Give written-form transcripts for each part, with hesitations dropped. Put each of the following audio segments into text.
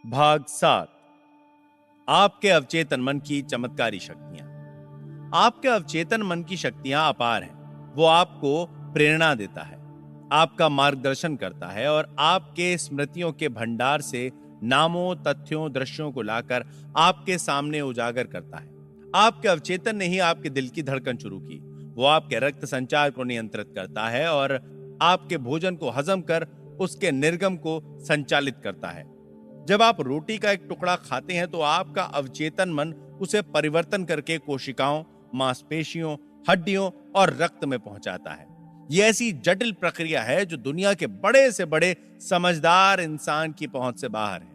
भाग 7। आपके अवचेतन मन की चमत्कारी शक्तियां। आपके अवचेतन मन की शक्तियां अपार हैं। वो आपको प्रेरणा देता है, आपका मार्गदर्शन करता है और आपके स्मृतियों के भंडार से नामों, तथ्यों, दृश्यों को लाकर आपके सामने उजागर करता है। आपके अवचेतन ने ही आपके दिल की धड़कन शुरू की। वो आपके रक्त संचार को नियंत्रित करता है और आपके भोजन को हजम कर उसके निर्गम को संचालित करता है। जब आप रोटी का एक टुकड़ा खाते हैं तो आपका अवचेतन मन उसे परिवर्तन करके कोशिकाओं, मांसपेशियों, हड्डियों और रक्त में पहुंचाता है। यह ऐसी जटिल प्रक्रिया है जो दुनिया के बड़े से बड़े समझदार इंसान की पहुंच से बाहर है।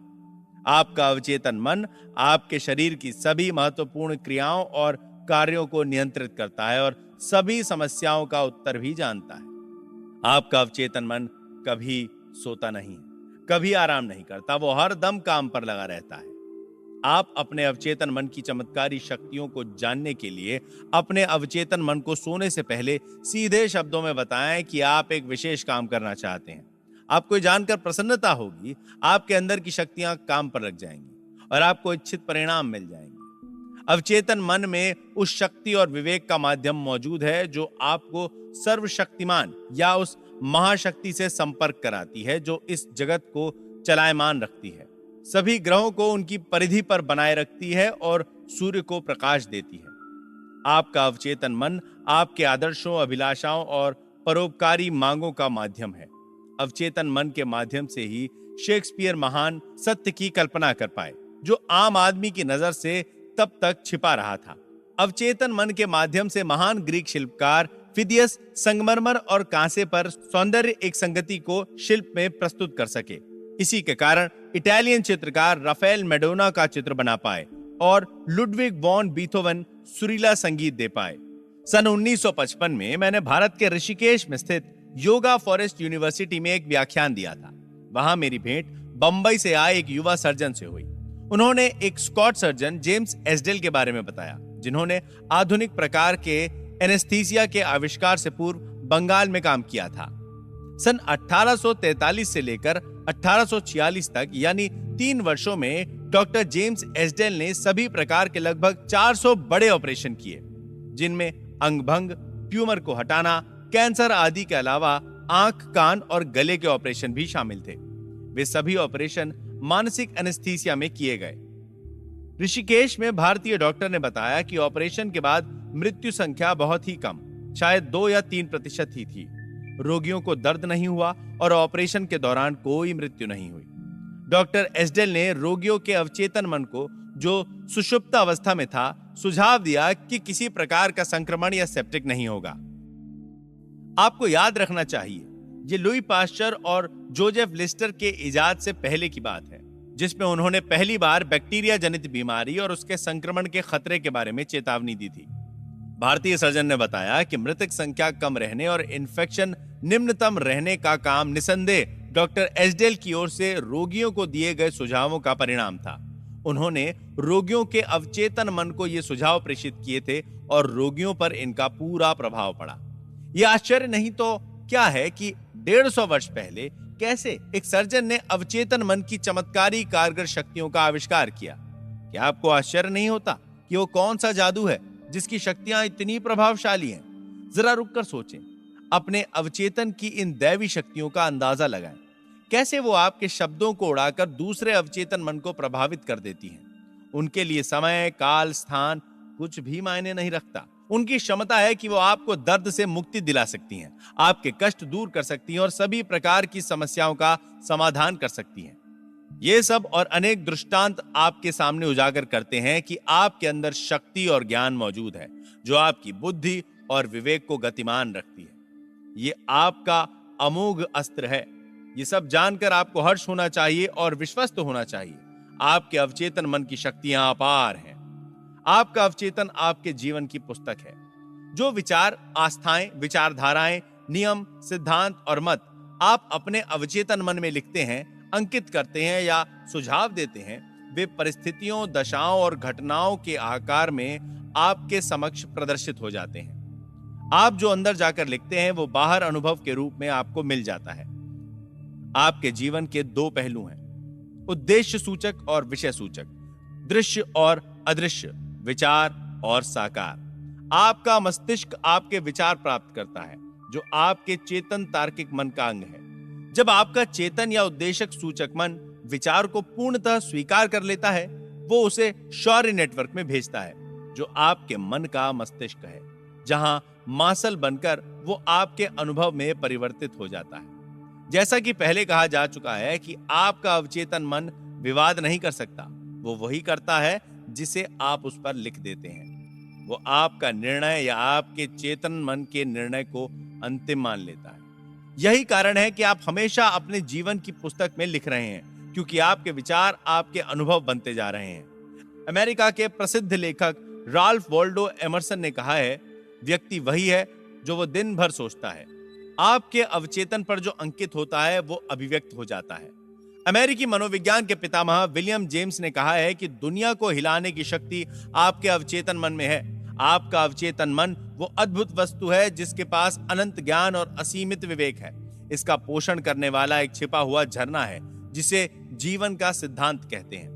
आपका अवचेतन मन आपके शरीर की सभी महत्वपूर्ण क्रियाओं और कार्यों को नियंत्रित करता है और सभी समस्याओं का उत्तर भी जानता है। आपका अवचेतन मन कभी सोता नहीं, कभी आराम नहीं करता। वो हर दम काम पर लगा रहता है। आप अपने अवचेतन मन की चमत्कारी शक्तियों को जानने के लिए अपने अवचेतन मन को सोने से पहले सीधे शब्दों में बताएं कि आप एक विशेष काम करना चाहते हैं। आपको जानकर प्रसन्नता होगी, आपके अंदर की शक्तियां काम पर लग जाएंगी और आपको इच्छित परिणाम मिल जाएंगे। अवचेतन मन में उस शक्ति और विवेक का माध्यम मौजूद है जो आपको सर्वशक्तिमान या उस महाशक्ति से संपर्क कराती है जो इस जगत को चलायमान रखती है, सभी ग्रहों को उनकी परिधि पर बनाए रखती है और सूर्य को प्रकाश देती है। आपका अवचेतन मन आपके आदर्शों, अभिलाषाओं और परोपकारी मांगों का माध्यम है। अवचेतन मन के माध्यम से ही शेक्सपियर महान सत्य की कल्पना कर पाए जो आम आदमी की नजर से तब तक छिपा रहा था। अवचेतन मन के माध्यम से महान ग्रीक शिल्पकार फिदियस संगमरमर और कांसे पर सौंदर्य एक संगति को शिल्प में प्रस्तुत कर सके। इसी के कारण इटालियन चित्रकार राफेल मेडोना का चित्र बना पाए और लुडविग वॉन बीथोवन सुरीला संगीत दे पाए। सन 1955 में मैंने भारत के ऋषिकेश में स्थित योगा फॉरेस्ट यूनिवर्सिटी में एक व्याख्यान दिया था। वहां मेरी भेंट बंबई से आए एक युवा सर्जन से हुई। उन्होंने एक स्कॉट सर्जन जेम्स एसडेल के बारे में बताया, जिन्होंने आधुनिक प्रकार के एनेस्थीसिया के आविष्कार से पूर्व बंगाल में काम किया था। सन 1843 से लेकर 1846 तक यानी 3 वर्षों में डॉक्टर जेम्स एसडेल ने सभी प्रकार के लगभग 400 बड़े ऑपरेशन किए, जिनमें अंगभंग, ट्यूमर को हटाना, कैंसर आदि के अलावा आंख, कान और गले के ऑपरेशन भी शामिल थे। वे सभी ऑपरेशन मानसिक एनेस्थीसिया में किए गए। ऋषिकेश में भारतीय डॉक्टर ने बताया कि ऑपरेशन के बाद मृत्यु संख्या बहुत ही कम, शायद 2 या 3% ही थी। रोगियों को दर्द नहीं हुआ और ऑपरेशन के दौरान कोई मृत्यु नहीं हुई। डॉक्टर एसडेल ने रोगियों के अवचेतन मन को, जो सुषुप्त अवस्था में था, सुझाव दिया कि किसी प्रकार का संक्रमण या सेप्टिक नहीं होगा। आपको याद रखना चाहिए, ये लुई पाश्चर और जोसेफ लिस्टर के इजाद से पहले की बात है, जिसमें उन्होंने पहली बार बैक्टीरिया जनित बीमारी और उसके संक्रमण के खतरे के बारे में चेतावनी दी थी। भारतीय सर्जन ने बताया कि मृतक संख्या कम रहने और इन्फेक्शन निम्नतम रहने का काम निसंदेह डॉक्टर एसडेल की ओर से रोगियों को दिए गए सुझावों का परिणाम था। उन्होंने रोगियों के अवचेतन मन को ये सुझाव प्रेषित किए थे और रोगियों पर इनका पूरा प्रभाव पड़ा। यह आश्चर्य नहीं तो क्या है कि 150 वर्ष पहले कैसे एक सर्जन ने अवचेतन मन की चमत्कारी कारगर शक्तियों का आविष्कार किया। क्या आपको आश्चर्य नहीं होता कि वो कौन सा जादू है जिसकी शक्तियां इतनी प्रभावशाली हैं? जरा रुककर सोचें, अपने अवचेतन की इन दैवी शक्तियों का अंदाजा लगाएं। कैसे वो आपके शब्दों को उड़ाकर दूसरे अवचेतन मन को प्रभावित कर देती हैं। उनके लिए समय, काल, स्थान कुछ भी मायने नहीं रखता। उनकी क्षमता है कि वो आपको दर्द से मुक्ति दिला सकती हैं, आपके कष्ट दूर कर सकती हैं और सभी प्रकार की समस्याओं का समाधान कर सकती हैं। ये सब और अनेक दृष्टांत आपके सामने उजागर करते हैं कि आपके अंदर शक्ति और ज्ञान मौजूद है जो आपकी बुद्धि और विवेक को गतिमान रखती है। ये आपका अमोघ अस्त्र है। ये सब जानकर आपको हर्ष होना चाहिए और विश्वस्त होना चाहिए। आपके अवचेतन मन की शक्तियां अपार हैं। आपका अवचेतन आपके जीवन की पुस्तक है। जो विचार, आस्थाएं, विचारधाराएं, नियम, सिद्धांत और मत आप अपने अवचेतन मन में लिखते हैं, अंकित करते हैं या सुझाव देते हैं, वे परिस्थितियों, दशाओं और घटनाओं के आकार में आपके समक्ष प्रदर्शित हो जाते हैं। आप जो अंदर जाकर लिखते हैं वो बाहर अनुभव के रूप में आपको मिल जाता है। आपके जीवन के 2 पहलू हैं। उद्देश्य सूचक और विषय सूचक, दृश्य और अदृश्य, विचार और साकार। आपका मस्तिष्क आपके विचार प्राप्त करता है, जो आपके चेतन तार्किक मन का अंग है। जब आपका चेतन या उद्देशक सूचक मन विचार को पूर्णतः स्वीकार कर लेता है, वो उसे शौर्य नेटवर्क में भेजता है, जो आपके मन का मस्तिष्क है, जहां मासल बनकर वो आपके अनुभव में परिवर्तित हो जाता है। जैसा कि पहले कहा जा चुका है कि आपका अवचेतन मन विवाद नहीं कर सकता, वो वही करता है जिसे आप उस पर लिख देते हैं। वो आपका निर्णय या आपके चेतन मन के निर्णय को अंतिम मान लेता है। यही कारण है कि आप हमेशा अपने जीवन की पुस्तक में लिख रहे हैं, क्योंकि आपके विचार आपके अनुभव बनते जा रहे हैं। अमेरिका के प्रसिद्ध लेखक राल्फ वॉल्डो एमर्सन ने कहा है, व्यक्ति वही है जो वो दिन भर सोचता है। आपके अवचेतन पर जो अंकित होता है वो अभिव्यक्त हो जाता है। अमेरिकी मनोविज्ञान के पितामह विलियम जेम्स ने कहा है कि दुनिया को हिलाने की शक्ति आपके अवचेतन मन में है। आपका अवचेतन मन वो अद्भुत वस्तु है जिसके पास अनंत ज्ञान और असीमित विवेक है। इसका पोषण करने वाला एक छिपा हुआ झरना है जिसे जीवन का सिद्धांत कहते हैं।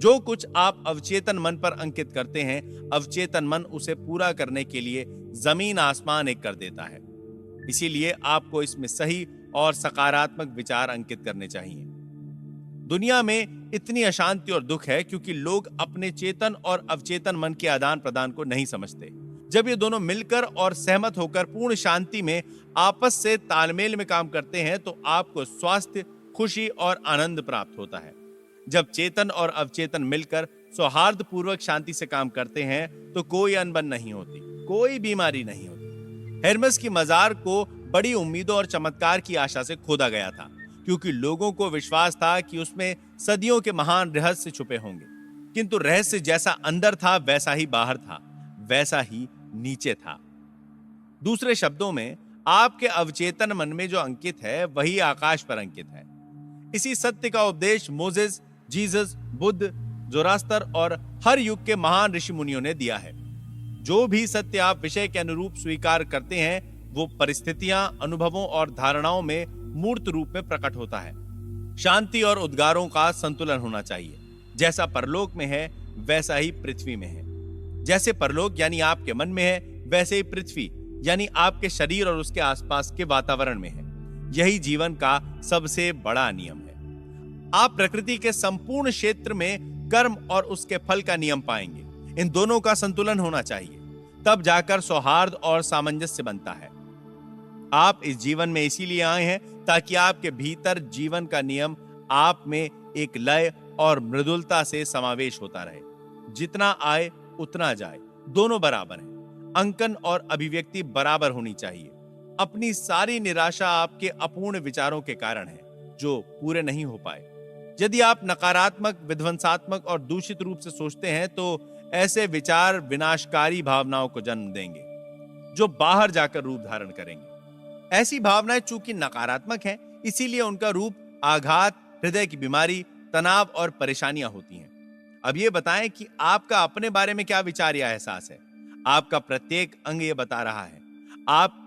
जो कुछ आप अवचेतन मन पर अंकित करते हैं, अवचेतन मन उसे पूरा करने के लिए जमीन आसमान एक कर देता है। इसीलिए आपको इसमें सही और सकारात्मक विचार अंकित करने चाहिए। दुनिया में इतनी अशांति और दुख है क्योंकि लोग अपने चेतन और अवचेतन मन के आदान प्रदान को नहीं समझते। जब ये दोनों मिलकर और सहमत होकर पूर्ण शांति में आपस से तालमेल में काम करते हैं तो आपको स्वास्थ्य, खुशी और आनंद प्राप्त होता है। जब चेतन और अवचेतन मिलकर सौहार्द पूर्वक शांति से काम करते हैं तो कोई अनबन नहीं होती, कोई बीमारी नहीं होती। हेर्मेस की मजार को बड़ी उम्मीदों और चमत्कार की आशा से खोदा गया था, क्योंकि लोगों को विश्वास था कि उसमें सदियों के महान रहस्य छुपे होंगे। किंतु रहस्य जैसा अंदर था वैसा ही बाहर था, वैसा ही नीचे था। दूसरे शब्दों में, आपके अवचेतन मन में जो अंकित है वही आकाश पर अंकित है। इसी सत्य का उपदेश मोसेस, जीसस, बुद्ध, जोरास्तर और हर युग के महान ऋषि मुनियों ने दिया है। जो भी सत्य आप विषय के अनुरूप स्वीकार करते हैं वो परिस्थितियां, अनुभवों और धारणाओं में मूर्त रूप में प्रकट होता है। शांति और उद्गारों का संतुलन होना चाहिए। जैसा परलोक में है वैसा ही पृथ्वी में है। जैसे परलोक यानी आपके मन में है, वैसे ही पृथ्वी यानी आपके शरीर और उसके आसपास के वातावरण में है। यही जीवन का सबसे बड़ा नियम है। आप प्रकृति के संपूर्ण क्षेत्र में कर्म और उसके फल का नियम पाएंगे। इन दोनों का संतुलन होना चाहिए, तब जाकर सौहार्द और सामंजस्य बनता है। आप इस जीवन में इसीलिए आए हैं ताकि आपके भीतर जीवन का नियम आप में एक लय और मृदुलता से समावेश होता रहे। जितना आए उतना जाए, दोनों बराबर हैं। अंकन और अभिव्यक्ति बराबर होनी चाहिए। अपनी सारी निराशा आपके अपूर्ण विचारों के कारण है जो पूरे नहीं हो पाए। यदि आप नकारात्मक, विध्वंसात्मक और दूषित रूप से सोचते हैं तो ऐसे विचार विनाशकारी भावनाओं को जन्म देंगे जो बाहर जाकर रूप धारण करेंगे। ऐसी भावनाएं चूंकि नकारात्मक हैं, इसीलिए उनका रूप आघात, हृदय की बीमारी, तनाव और परेशानियां होती हैं। अब ये बताएं कि आपका अपने बारे में क्या विचार या एहसास है। आपका प्रत्येक अंग ये बता रहा है। आप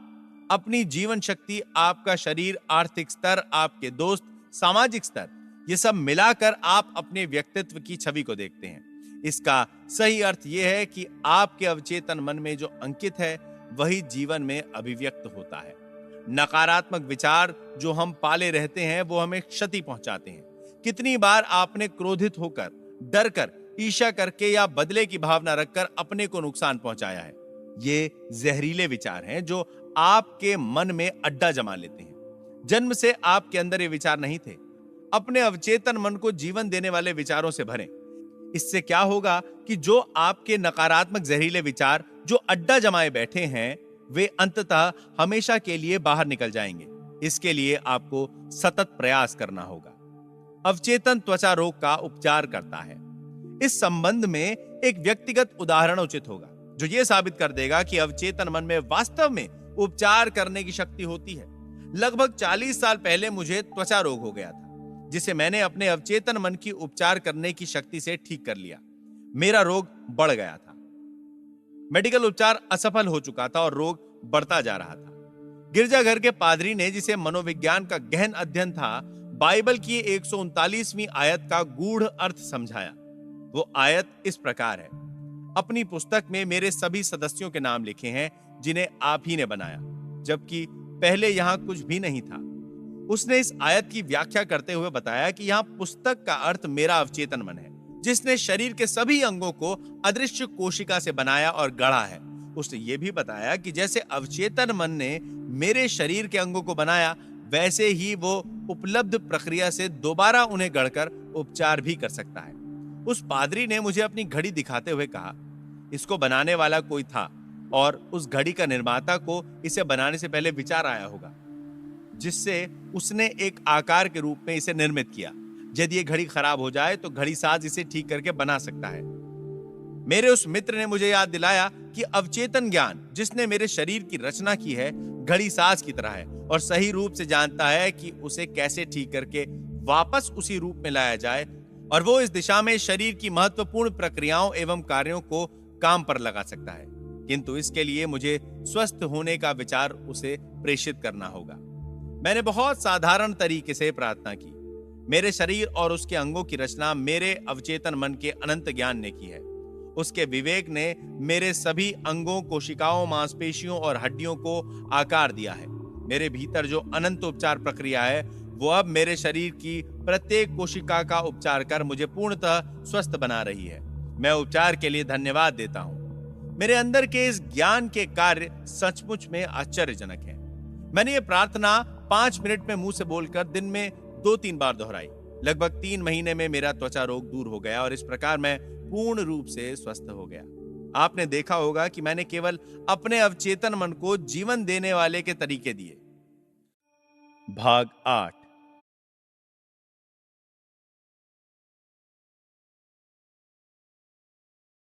अपनी जीवन शक्ति, आपका शरीर, आर्थिक स्तर, आपके दोस्त, सामाजिक स्तर, ये सब मिलाकर आप अपने व्यक्तित्व की छवि को देखते हैं। इसका सही अर्थ यह है कि आपके अवचेतन मन में जो अंकित है वही जीवन में अभिव्यक्त होता है। नकारात्मक विचार जो हम पाले रहते हैं वो हमें क्षति पहुंचाते हैं। कितनी बार आपने क्रोधित होकर, डरकर, ईर्ष्या करके या बदले की भावना रखकर अपने को नुकसान पहुंचाया है। ये जहरीले विचार हैं जो आपके मन में अड्डा जमा लेते हैं। जन्म से आपके अंदर ये विचार नहीं थे। अपने अवचेतन मन को जीवन देने वाले विचारों से भरें। इससे क्या होगा कि जो आपके नकारात्मक जहरीले विचार जो अड्डा जमाए बैठे हैं वे अंततः हमेशा के लिए बाहर निकल जाएंगे। इसके लिए आपको सतत प्रयास करना होगा। अवचेतन त्वचा रोग का उपचार करता है। इस संबंध में एक व्यक्तिगत उदाहरण उचित होगा जो यह साबित कर देगा कि अवचेतन मन में वास्तव में उपचार करने की शक्ति होती है। लगभग 40 साल पहले मुझे त्वचा रोग हो गया था, जिसे मैंने अपने अवचेतन मन की उपचार करने की शक्ति से ठीक कर लिया। मेरा रोग बढ़ गया था। मेडिकल उपचार असफल हो चुका था और रोग बढ़ता जा रहा था। गिरजाघर के पादरी ने, जिसे मनोविज्ञान का गहन अध्ययन था, बाइबल की 139वीं आयत का गूढ़ अर्थ समझाया। वो आयत इस प्रकार है, अपनी पुस्तक में मेरे सभी सदस्यों के नाम लिखे हैं जिन्हें आप ही ने बनाया, जबकि पहले यहां कुछ भी नहीं था। उसने इस आयत की व्याख्या करते हुए बताया कि यहां पुस्तक का अर्थ मेरा अवचेतन मन है, जिसने शरीर के सभी अंगों को अदृश्य कोशिका से बनाया और गढ़ा है। उसने ये भी बताया कि जैसे अवचेतन मन ने मेरे शरीर के अंगों को बनाया, वैसे ही वो उपलब्ध प्रक्रिया से दोबारा उन्हें गढ़कर उपचार भी कर सकता है। उस पादरी ने मुझे अपनी घड़ी दिखाते हुए कहा, इसको बनाने वाला कोई था और उस घड़ी का निर्माता को इसे बनाने से पहले विचार आया होगा, जिससे उसने एक आकार के रूप में इसे निर्मित किया। यदि ये घड़ी खराब हो जाए तो घड़ी साज इसे ठीक करके बना सकता है। मेरे उस मित्र ने मुझे याद दिलाया कि अवचेतन ज्ञान जिसने मेरे शरीर की रचना की है, घड़ी साज की तरह है और सही रूप से जानता है कि उसे कैसे ठीक करके वापस उसी रूप में लाया जाए, और वो इस दिशा में शरीर की महत्वपूर्ण प्रक्रियाओं एवं कार्यों को काम पर लगा सकता है। किंतु इसके लिए मुझे स्वस्थ होने का विचार उसे प्रेषित करना होगा। मैंने बहुत साधारण तरीके से प्रार्थना की। मेरे शरीर और उसके अंगों की रचना मेरे अवचेतन मन के अनंत ज्ञान ने की है। उसके विवेक ने मेरे सभी अंगों, कोशिकाओं, मांसपेशियों और हड्डियों को आकार दिया है। मेरे भीतर जो अनंत उपचार प्रक्रिया है, वो अब मेरे शरीर की प्रत्येक कोशिका का उपचार कर मुझे पूर्णतः स्वस्थ बना रही है। मैं उपचार के लिए धन्यवाद देता हूं। मेरे अंदर के इस ज्ञान के कार्य सचमुच में आश्चर्यजनक है। मैंने ये प्रार्थना 5 मिनट में मुंह से बोलकर दिन में 2-3 बार दोहराई। लगभग 3 महीने में मेरा त्वचा रोग दूर हो गया और इस प्रकार मैं पूर्ण रूप से स्वस्थ हो गया। आपने देखा होगा कि मैंने केवल अपने अवचेतन मन को जीवन देने वाले के तरीके दिए। भाग 8।